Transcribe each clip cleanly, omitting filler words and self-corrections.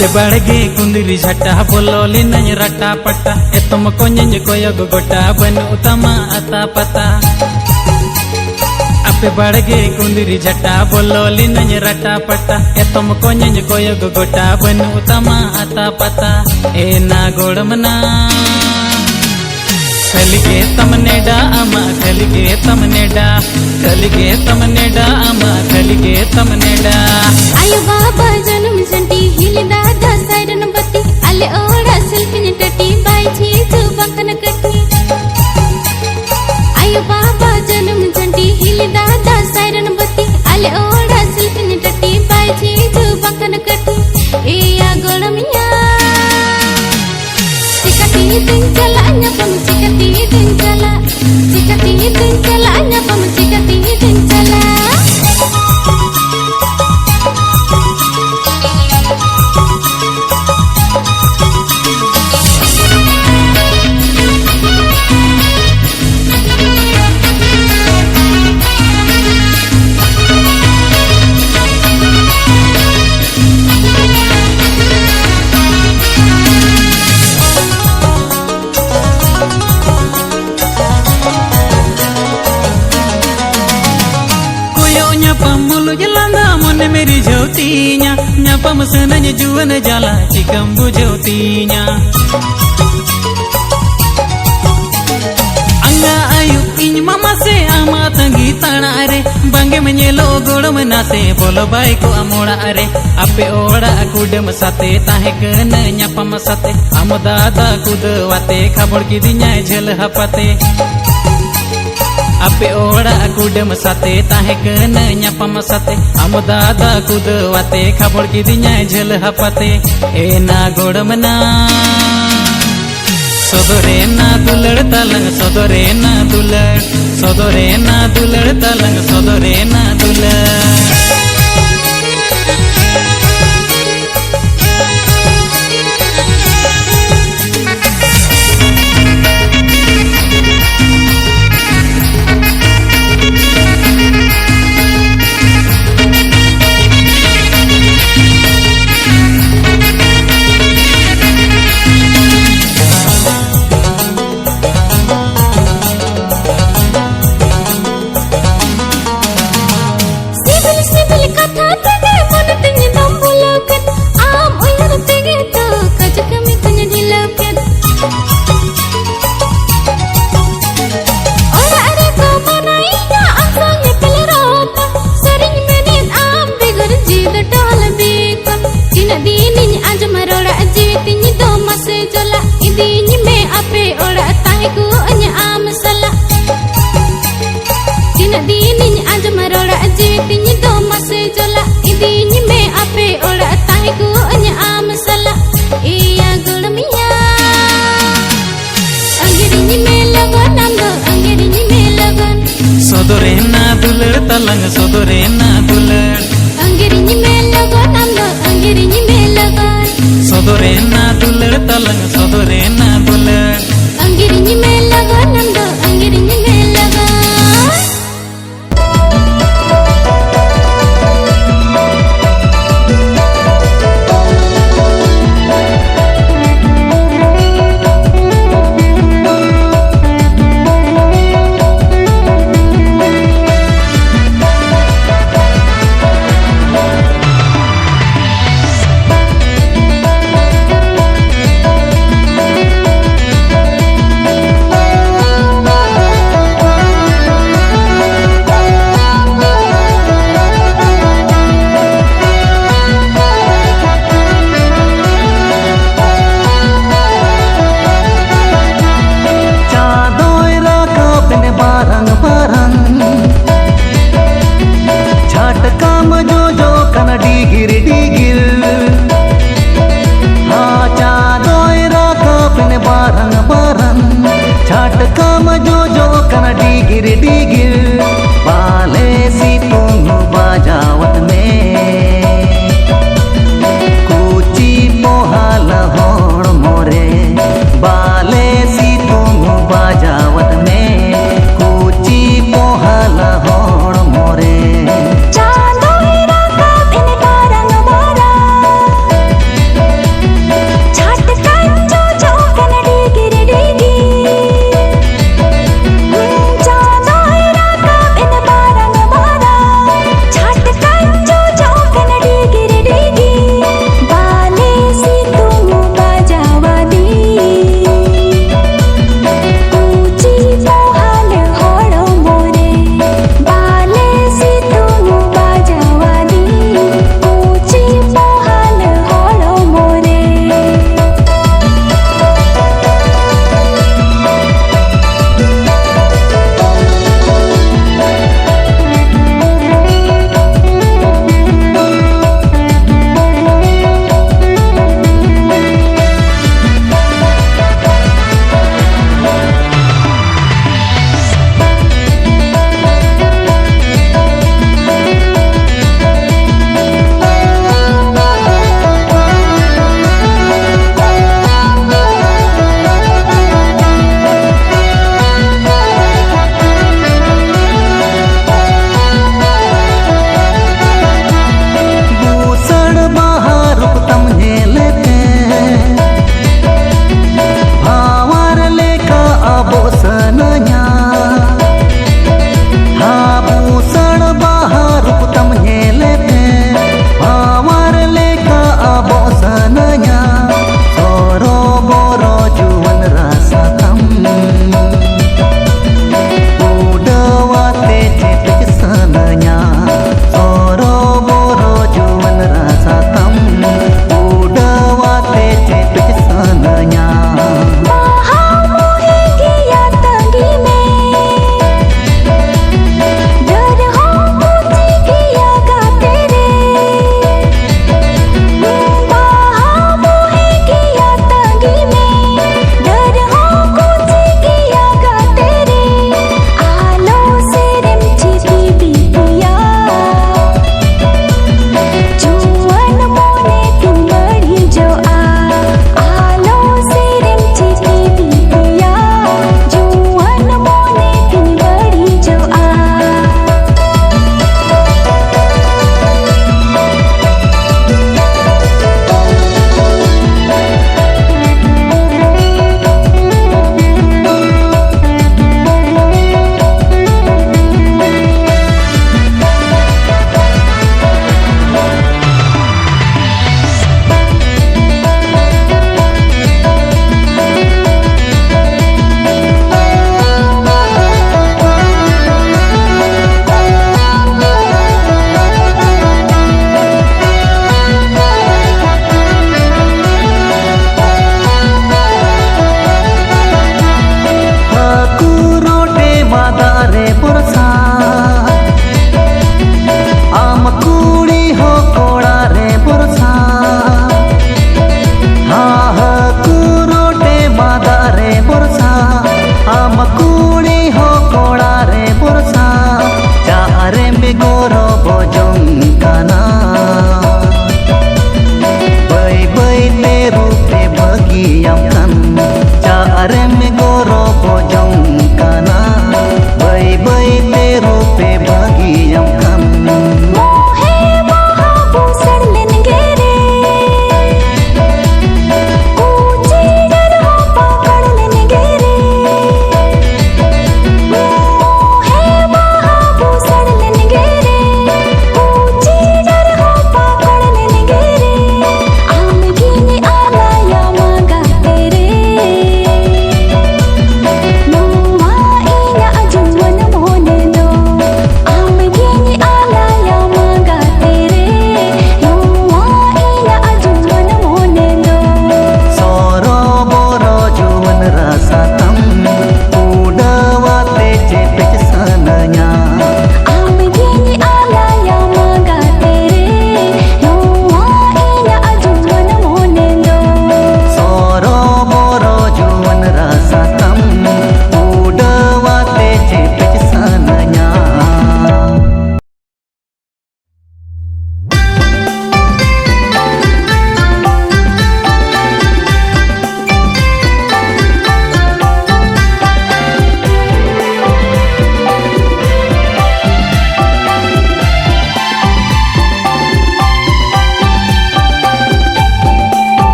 आपे बाड़गे कुंदरी झटा बोलोली नय रटा पटा एतम कोंजंज कोयग गोटा बनु तमा अता पता आपे बाड़गे कुंदरी झटा बोलोली नय रटा पटा एतम कोंजंज कोयग गोटा बनु तमा अता पता ए ना गोड़मना कलिगे तमनेडा अमा कलिगे तमनेडा अमा कलिगे तमनेडा आयो बाबा जन्म जंटी हिल दादा साइडन बत्ती अले ओड़ा सिल्किन टटी बाई चीज बकन कटी आयो बाबा जन्म जंटी हिल दादा साइडन बत्ती अले ओड़ा सिल्किन टटी बाई चीज बकन कटी ए या गोड़मिया चिकती दिन चला न्यापम चिकती दिन चला न्यापम चिकती दिन चला मेरी ज्योतिnya nyapa mesenanya juana jala cikambu ज्योतिnya angga ayu in mama se ama tangi tana are bange menyelo godam nase bolo bai ko amoda are ape oda kudem sate tahe kena nyapa masate amdada kudwate khabor kidinya jhel hapate आपे ओड़ा कुडम साते ताहे कना न्यापम साते आम दादा कुदवाते खबर किदिnya झल हपाते ए ना गोड़मना सदरे ना दुलड़ तलंग सदरे ना दुलड़ तलंग सदरे ना दुलड़ Sodorena duler talang sodorena duler Anggirinyi melogon amdo anggirinyi melogon Sodorena duler talang sodorena duler Anggirinyi melogon amdo anggirinyi melogon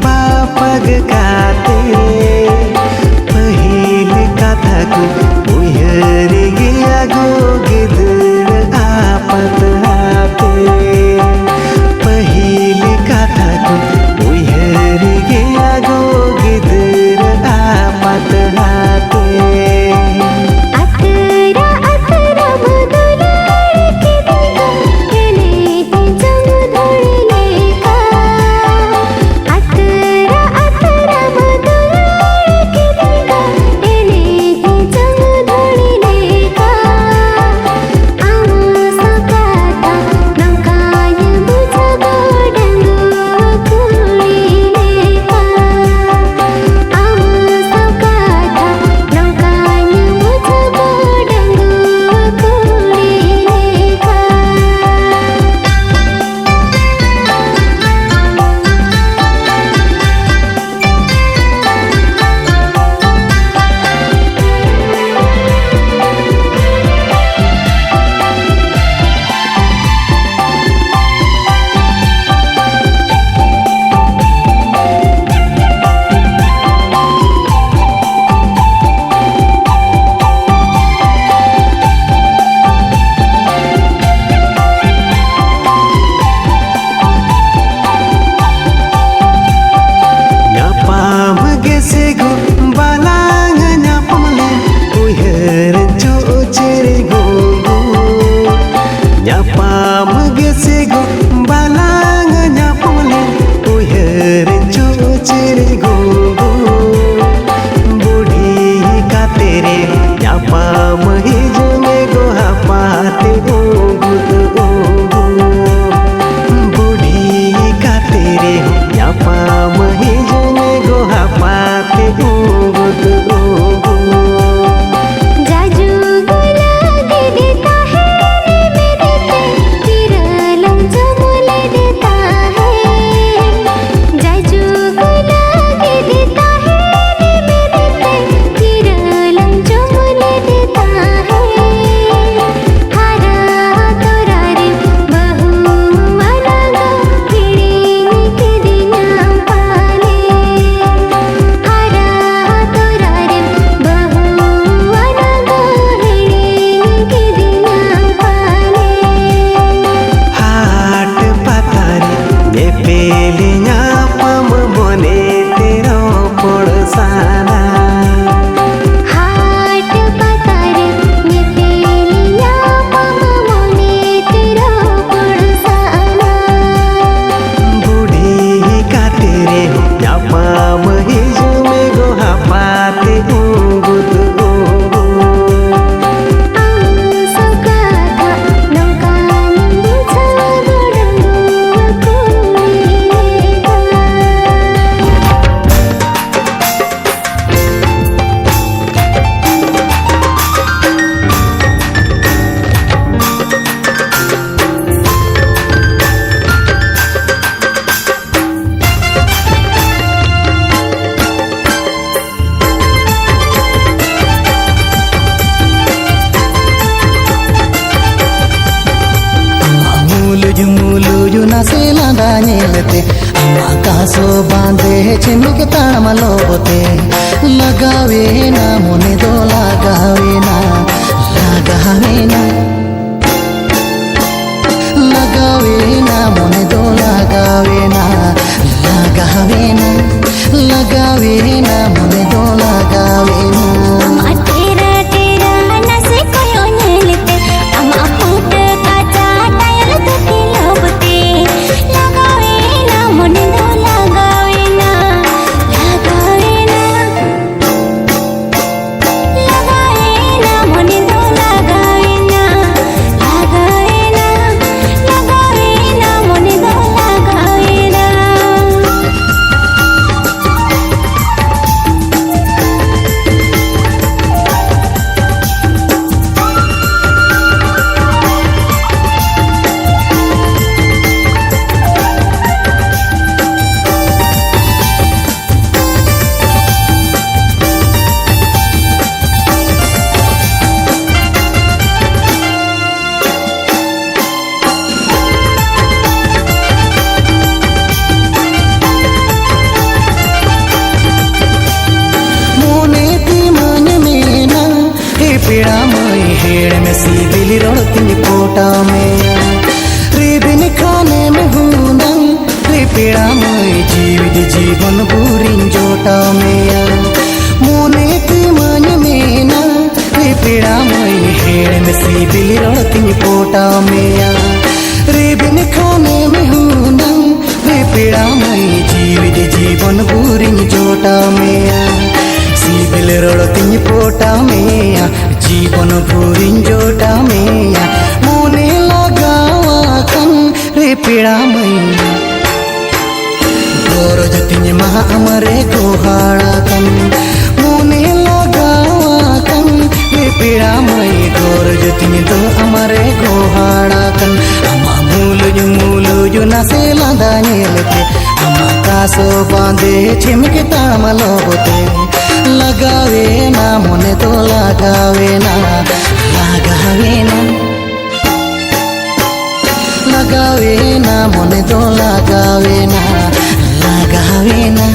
बापग काते पहिल कथा को उहर गया गो गिदर आपत हाते पहिल कथा को उहर गया गो गिदर आपत हाते कासो बांधे चिमके तामलो बोते लगावे ना मोने दो लगावे ना लगावे ना लगावे ना मोने दो लगावे ना लगावे ना लगावे ना मोने दो लगावे ना जीवन बुरिन जोटा मेया मोने की मन में ना रे पेड़ा मई हेड़ में सिबिल रोतिन पोटा मेया रे बिन खाने में हूँ ना रे पेड़ा मई जीवन बुरिन जोटा मेया सिबिल रोतिन पोटा मेया जीवन बुरिन जोटा मेया मोने लगावा कन रे पेड़ा मई गोरज तिन महा अमरे गोहाड़ा कन मोने लगावा कन रे पेड़ा मई गोरज तिन तो अमरे गोहाड़ा कन अमा मूलु नासे लादा नेलते अमा कासो बांधे छिमके तामलो होते लगावे ना मोने तो लगावे ना लगावे ना लगावे ना मोने तो लगावे ना लगावे ना